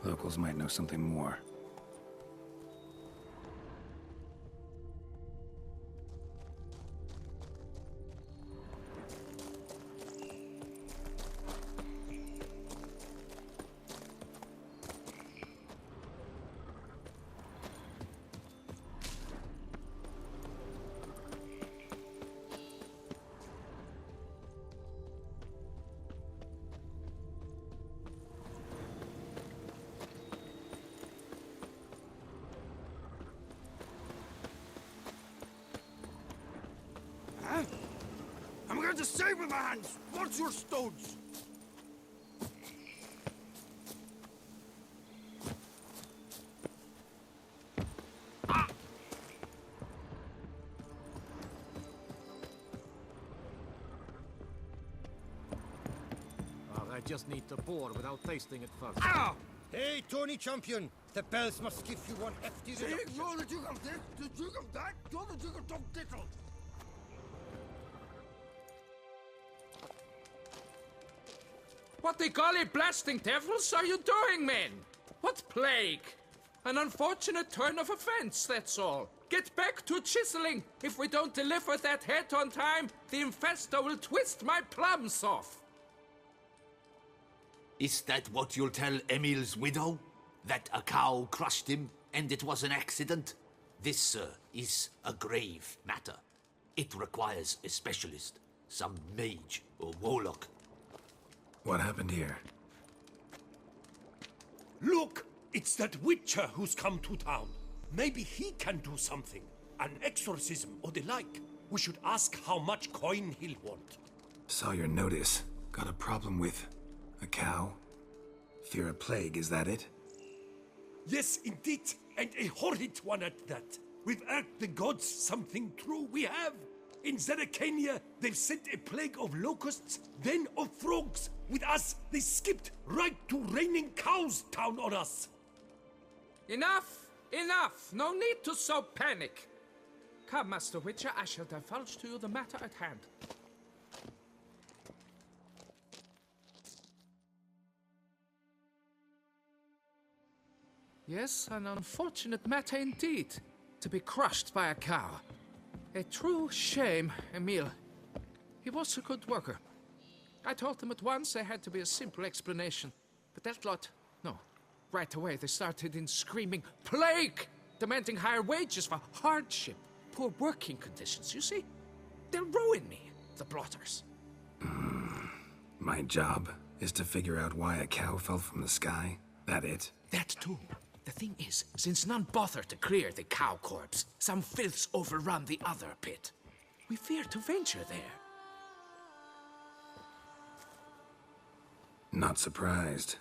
Locals might know something more. I'm going to save with my hands! What's your stones? I just need to pour without tasting it first. Ow! Hey, Tony Champion! The bells must give you one hefty reduction. You're the Duke of this, the Duke of that, you're the Duke of Tom Tittle! What the golly blasting devils are you doing, men? What plague? An unfortunate turn of events, that's all. Get back to chiseling. If we don't deliver that head on time, the infestor will twist my plums off. Is that what you'll tell Emil's widow? That a cow crushed him and it was an accident? This, sir, is a grave matter. It requires a specialist, some mage or warlock. What happened here? Look! It's that witcher who's come to town. Maybe he can do something. An exorcism or the like. We should ask how much coin he'll want. Saw your notice. Got a problem with a cow? Fear a plague, is that it? Yes, indeed. And a horrid one at that. We've irked the gods something true, we have. In Zeracania, they've sent a plague of locusts, then of frogs. With us, they skipped right to raining cows down on us. Enough! Enough! No need to so panic. Come, Master Witcher, I shall divulge to you the matter at hand. Yes, an unfortunate matter indeed, to be crushed by a cow. A true shame, Emil. He was a good worker. I told them at once there had to be a simple explanation. But that lot, no. Right away they started in screaming, "Plague!" Demanding higher wages for hardship, poor working conditions, you see? They'll ruin me, the blotters. My job is to figure out why a cow fell from the sky. That it? That too. The thing is, since none bother to clear the cow corpse, some filths overrun the other pit. We fear to venture there. Not surprised.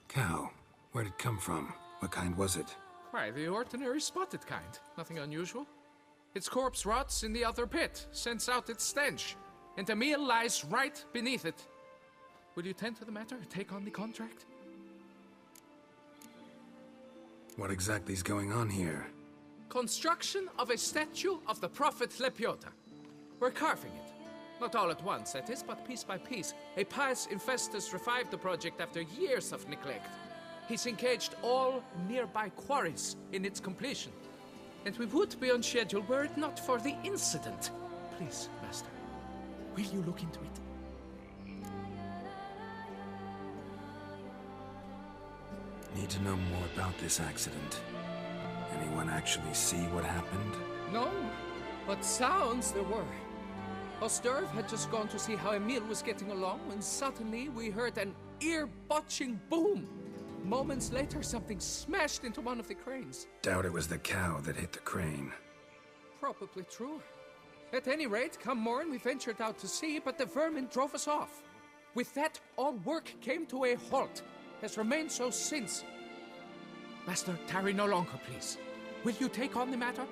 Cow, where'd it come from? What kind was it? Why, the ordinary spotted kind. Nothing unusual. Its corpse rots in the other pit, sends out its stench, and Emil lies right beneath it. Will you tend to the matter, take on the contract? What exactly is going on here? Construction of a statue of the prophet Lepiota. We're carving it. Not all at once, that is, but piece by piece. A pious infestus revived the project after years of neglect. He's engaged all nearby quarries in its completion. And we would be on schedule were it not for the incident. Please, Master, will you look into it? Need to know more about this accident. Anyone actually see what happened? No, but sounds there were. Osterv had just gone to see how Emil was getting along when suddenly we heard an ear-botching boom. Moments later, something smashed into one of the cranes. Doubt it was the cow that hit the crane. Probably true. At any rate, come morn, we ventured out to sea, but the vermin drove us off. With that, all work came to a halt. Has remained so since. Master, tarry no longer, please. Will you take on the matter?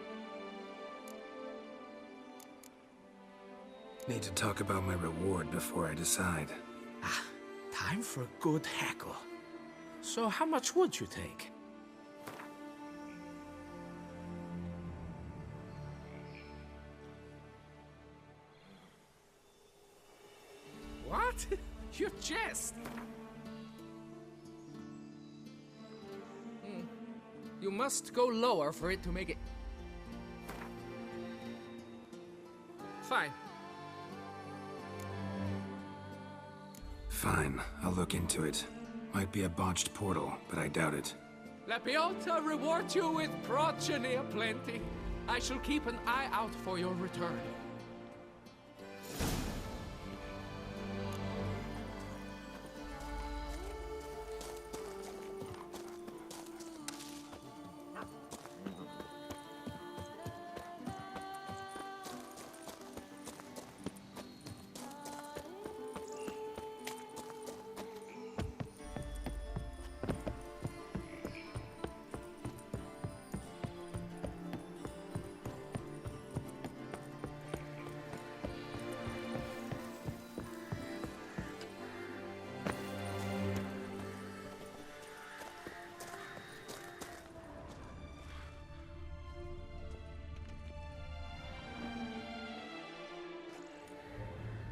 Need to talk about my reward before I decide. Ah, time for a good hackle. So how much would you take? What? You jest? You must go lower for it to make it... Fine. Fine, I'll look into it. Might be a botched portal, but I doubt it. La Piota reward you with progeny aplenty. I shall keep an eye out for your return.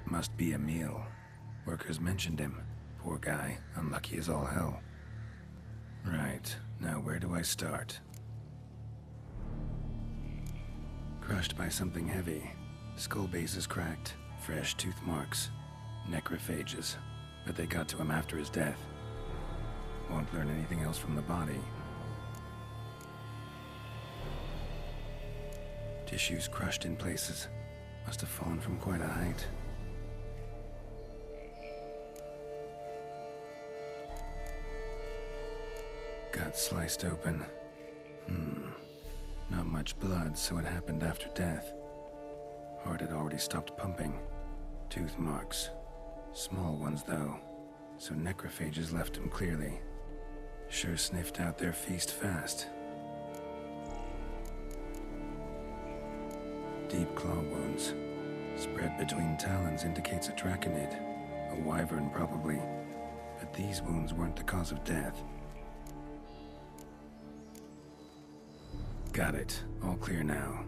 Must be Emil. Workers mentioned him. Poor guy, unlucky as all hell. Right, now where do I start? Crushed by something heavy. Skull base is cracked. Fresh tooth marks. Necrophages. But they got to him after his death. Won't learn anything else from the body. Tissues crushed in places. Must have fallen from quite a height. Gut sliced open. Not much blood, so it happened after death. Heart had already stopped pumping. Tooth marks. Small ones, though. So necrophages left him clearly. Sure sniffed out their feast fast. Deep claw wounds. Spread between talons indicates a draconid. A wyvern, probably. But these wounds weren't the cause of death. Got it. All clear now.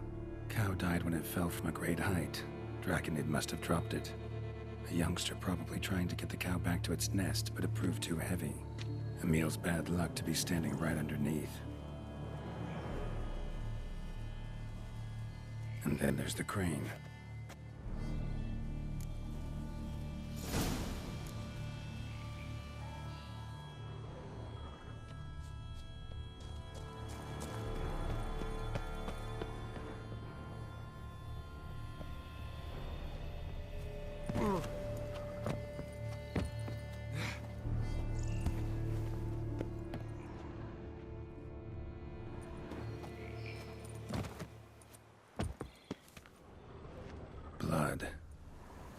Cow died when it fell from a great height. Draconid must have dropped it. A youngster probably trying to get the cow back to its nest, but it proved too heavy. Emil's bad luck to be standing right underneath. And then there's the crane. Blood.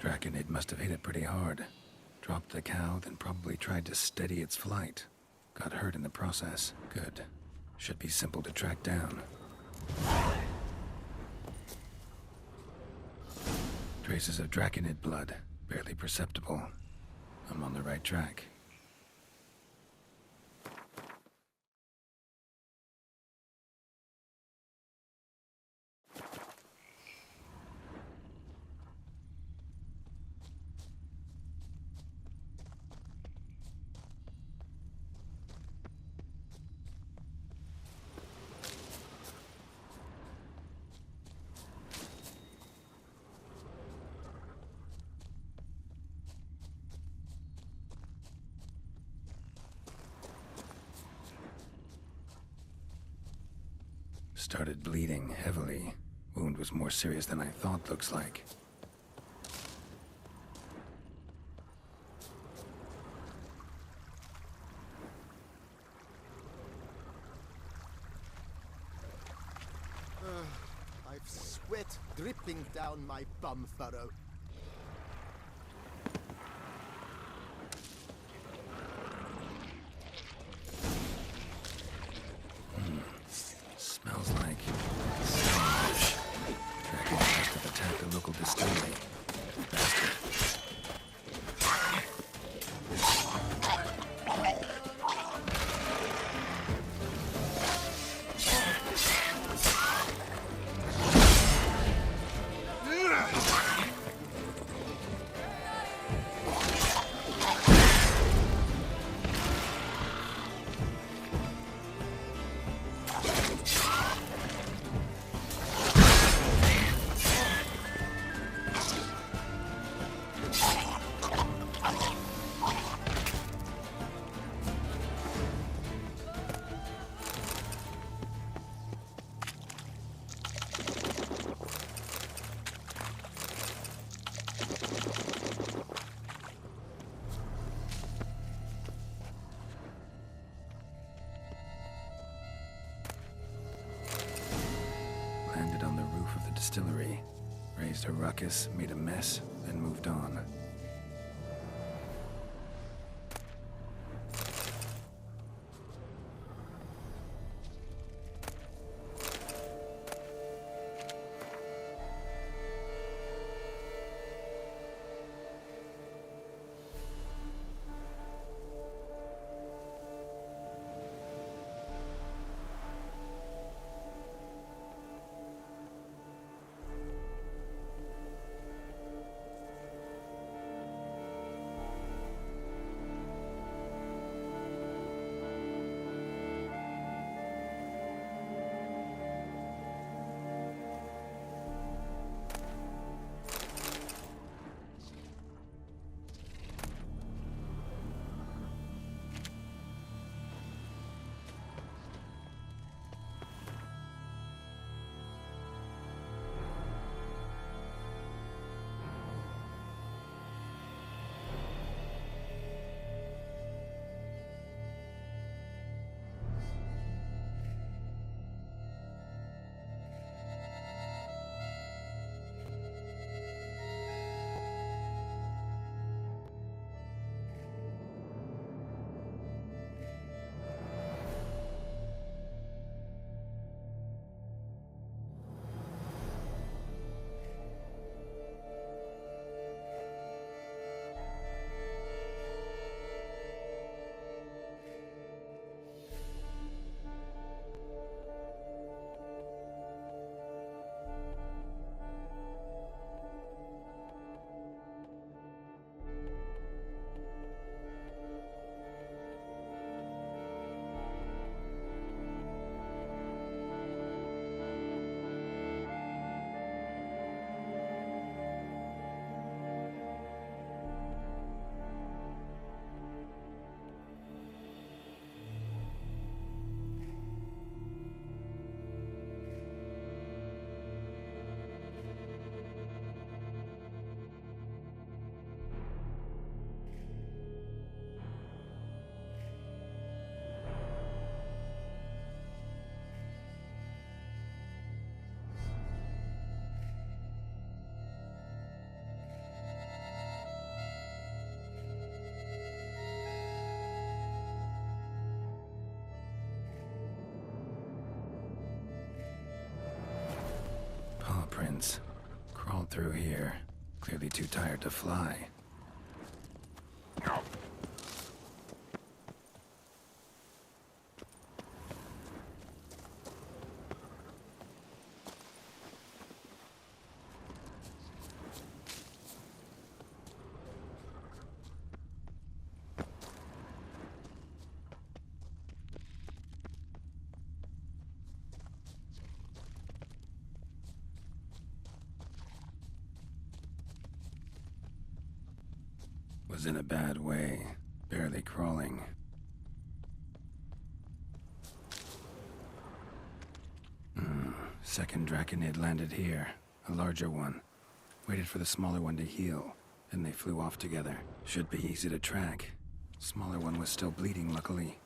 Draconid must have hit it pretty hard. Dropped the cow, then probably tried to steady its flight. Got hurt in the process. Good. Should be simple to track down. Traces of Draconid blood. Barely perceptible. I'm on the right track. Started bleeding heavily. Wound was more serious than I thought, looks like. I've sweat dripping down my bum furrow. Smells like salvage. Dragon must have attacked the local distillery. Bastard. distillery. Raised a ruckus, made a mess, then moved on. Prince. Crawled through here. Clearly too tired to fly. Was in a bad way, barely crawling. Second Draconid landed here, a larger one. Waited for the smaller one to heal, then they flew off together. Should be easy to track. Smaller one was still bleeding, luckily.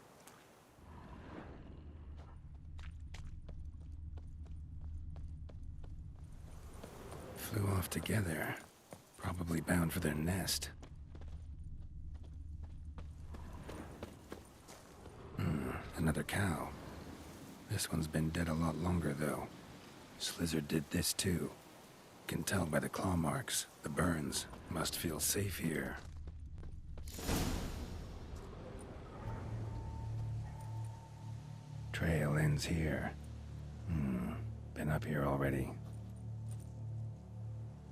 Flew off together, probably bound for their nest. Another cow. This one's been dead a lot longer, though. Slizzard did this, too. Can tell by the claw marks, the burns. Must feel safe here. Trail ends here. Been up here already.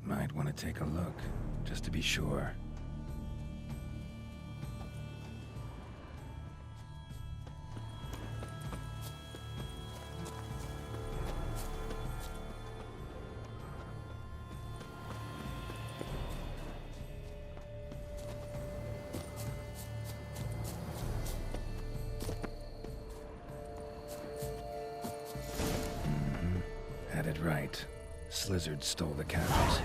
Might want to take a look, just to be sure. Had it right. Slizzard stole the cows.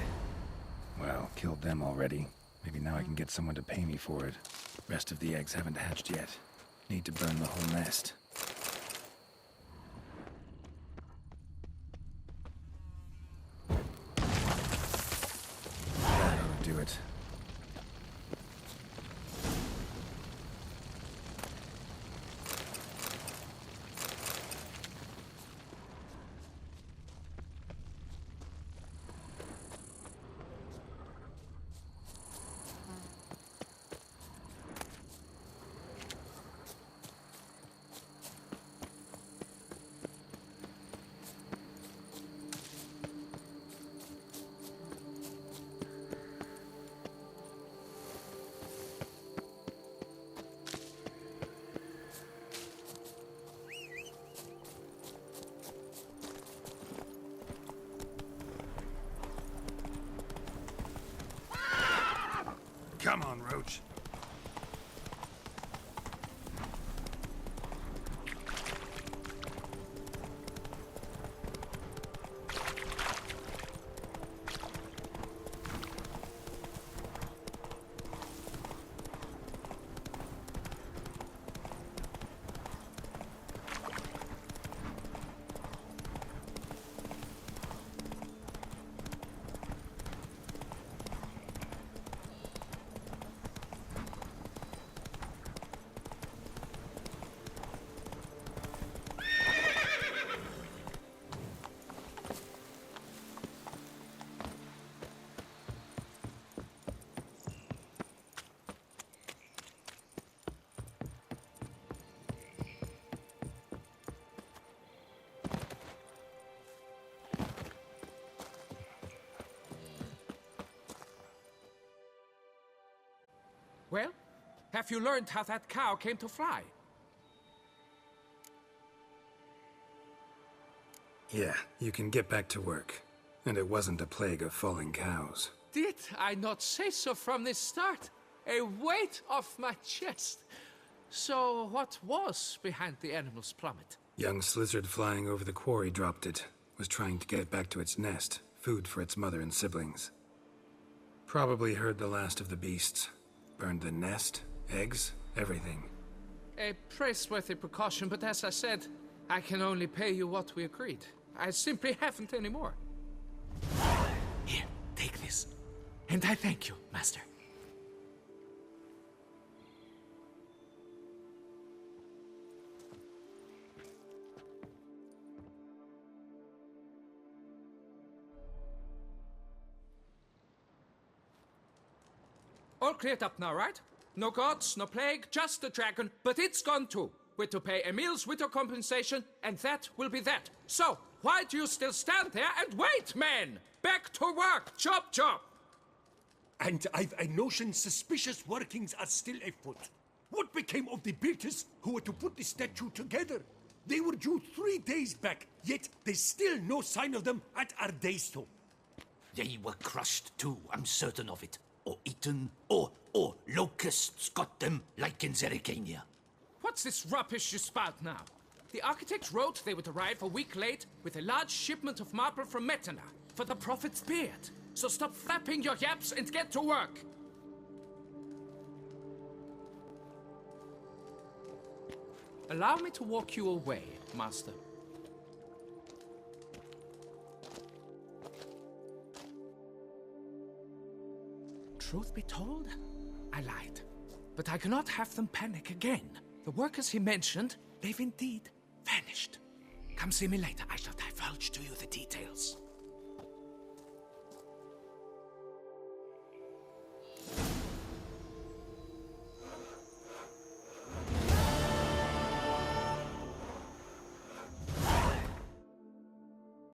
Well, killed them already. Maybe now I can get someone to pay me for it. Rest of the eggs haven't hatched yet. Need to burn the whole nest. Come on, Roach. Well, have you learned how that cow came to fly? Yeah, you can get back to work. And it wasn't a plague of falling cows. Did I not say so from the start? A weight off my chest. So what was behind the animal's plummet? Young lizard flying over the quarry dropped it. Was trying to get it back to its nest. Food for its mother and siblings. Probably heard the last of the beasts. Burned the nest, eggs, everything. A praiseworthy precaution, but as I said, I can only pay you what we agreed. I simply haven't any more. Here, take this. And I thank you, Master. All cleared up now, right? No gods, no plague, just the dragon, but it's gone too. We're to pay Emil's widow compensation, and that will be that. So, why do you still stand there and wait, men? Back to work! Chop, chop! And I've a notion suspicious workings are still afoot. What became of the builders who were to put the statue together? They were due 3 days back, yet there's still no sign of them at our daystone. They were crushed too, I'm certain of it. Or eaten, or locusts got them, like in Zerikania. What's this rubbish you spout now? The architect wrote they would arrive a week late with a large shipment of marble from Metana for the prophet's beard. So stop flapping your yaps and get to work. Allow me to walk you away, Master. Truth be told, I lied. But I cannot have them panic again. The workers he mentioned, they've indeed vanished. Come see me later. I shall divulge to you the details.